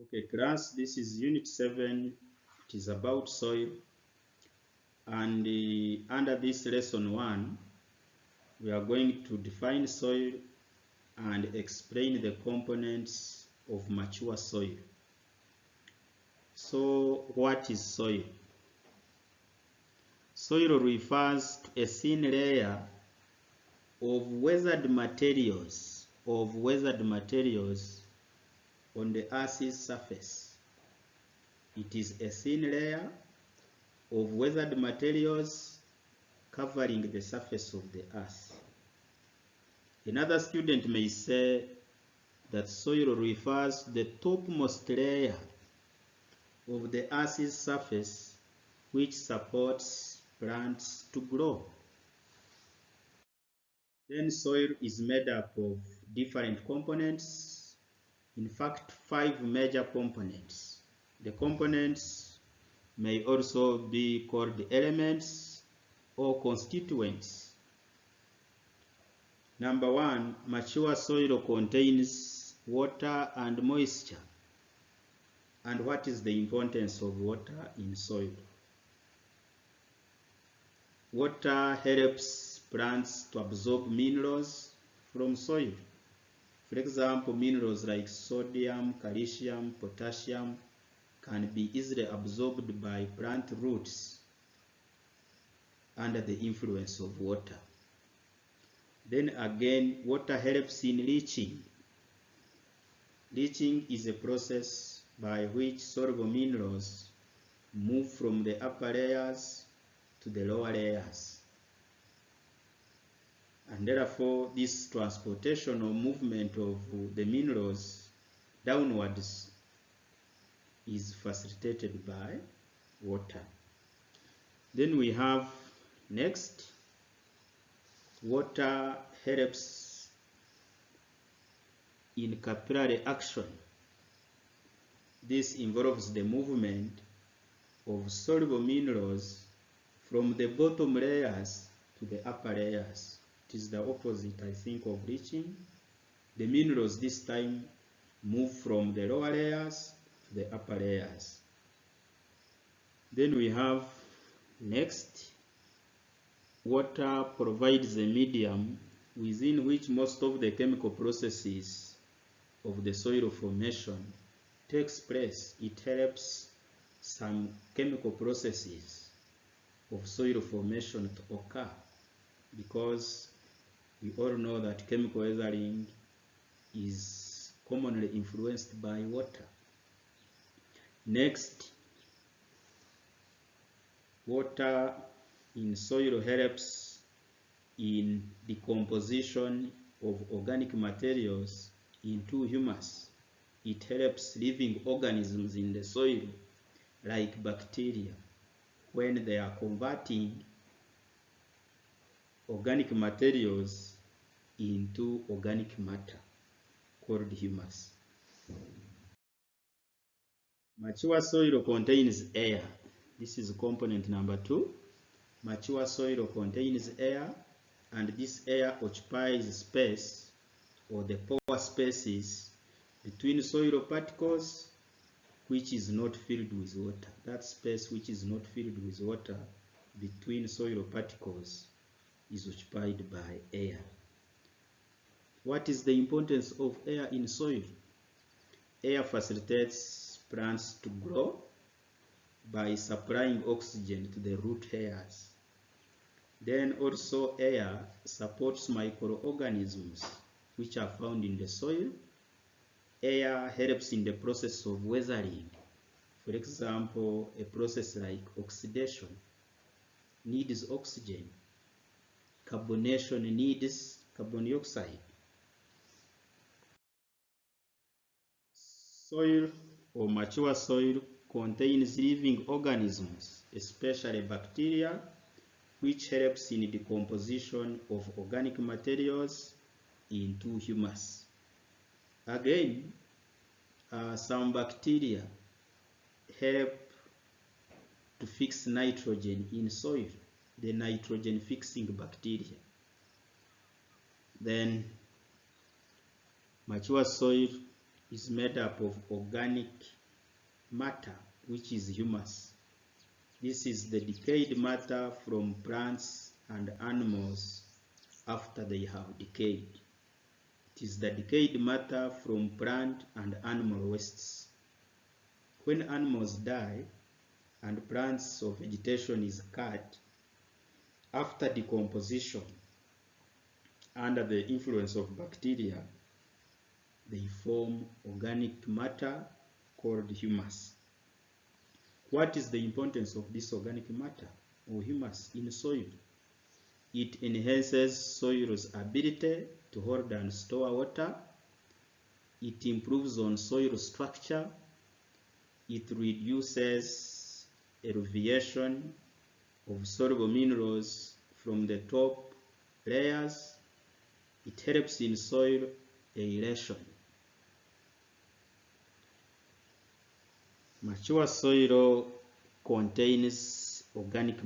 Okay, class, this is Unit 7. It is about soil. And under this lesson 1, we are going to define soil and explain the components of mature soil. So, what is soil? Soil refers to a thin layer of weathered materials on the Earth's surface. It is a thin layer of weathered materials covering the surface of the earth. Another student may say that soil refers to the topmost layer of the earth's surface which supports plants to grow. Then soil is made up of different components, in fact 5 major components. The components may also be called elements or constituents. Number 1, mature soil contains water and moisture. And what is the importance of water in soil? Water helps plants to absorb minerals from soil. For example, minerals like sodium, calcium, potassium can be easily absorbed by plant roots under the influence of water. Then again, water helps in leaching. Leaching is a process by which soluble minerals move from the upper layers to the lower layers. And therefore, this transportation or movement of the minerals downwards is facilitated by water. Then we have next, water helps in capillary action. This involves the movement of soluble minerals from the bottom layers to the upper layers. It is the opposite, I think, of leaching. The minerals this time move from the lower layers to the upper layers. Then we have next, water provides a medium within which most of the chemical processes of the soil formation takes place. It helps some chemical processes of soil formation to occur, because we all know that chemical weathering is commonly influenced by water. Next, water in soil helps in decomposition of organic materials into humus. It helps living organisms in the soil, like bacteria, when they are converting organic materials into organic matter called humus. Mature soil contains air. This is component number 2. Mature soil contains air, and this air occupies space, or the pore spaces, between soil particles which is not filled with water. That space which is not filled with water between soil particles is occupied by air. What is the importance of air in soil? Air facilitates plants to grow by supplying oxygen to the root hairs. Then also air supports microorganisms which are found in the soil. Air helps in the process of weathering. For example, a process like oxidation needs oxygen. Carbonation needs carbon dioxide. Soil or mature soil contains living organisms, especially bacteria, which helps in decomposition of organic materials into humus. Again, some bacteria help to fix nitrogen in soil, the nitrogen fixing bacteria. Then mature soil is made up of organic matter, which is humus. This is the decayed matter from plants and animals after they have decayed. It is the decayed matter from plant and animal wastes. When animals die and plants or vegetation is cut, after decomposition, under the influence of bacteria, they form organic matter called humus. What is the importance of this organic matter or humus in soil? It enhances soil's ability to hold and store water. It improves on soil structure. It reduces elevation of soluble minerals from the top layers. It helps in soil aeration. Mature soil contains inorganic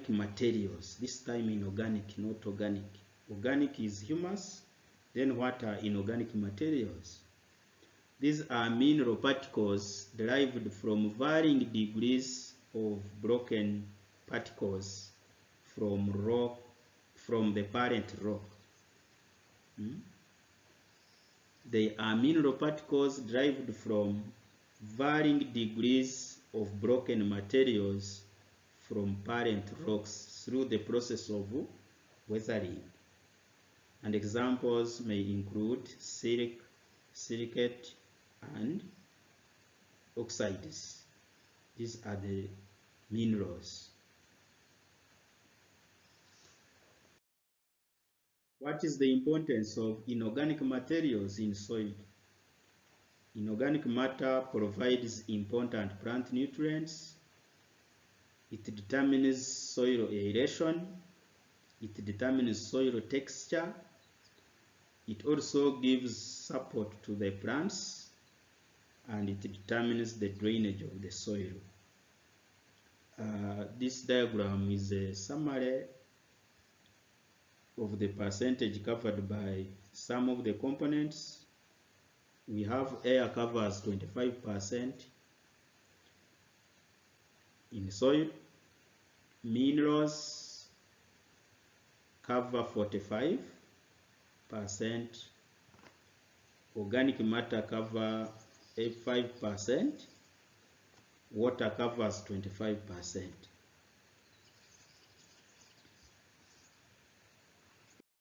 materials. This time inorganic, not organic. Organic is humus. Then what are inorganic materials? These are mineral particles derived from varying degrees of broken particles from the parent rock. They are mineral particles derived from varying degrees of broken materials from parent rocks through the process of weathering. And examples may include silicate, and oxides. These are the minerals. What is the importance of inorganic materials in soil? Inorganic matter provides important plant nutrients. It determines soil aeration. It determines soil texture. It also gives support to the plants, and it determines the drainage of the soil. This diagram is a summary of the percentage covered by some of the components. We have air covers 25% in soil, minerals cover 45%, organic matter cover 5%, water covers 25%.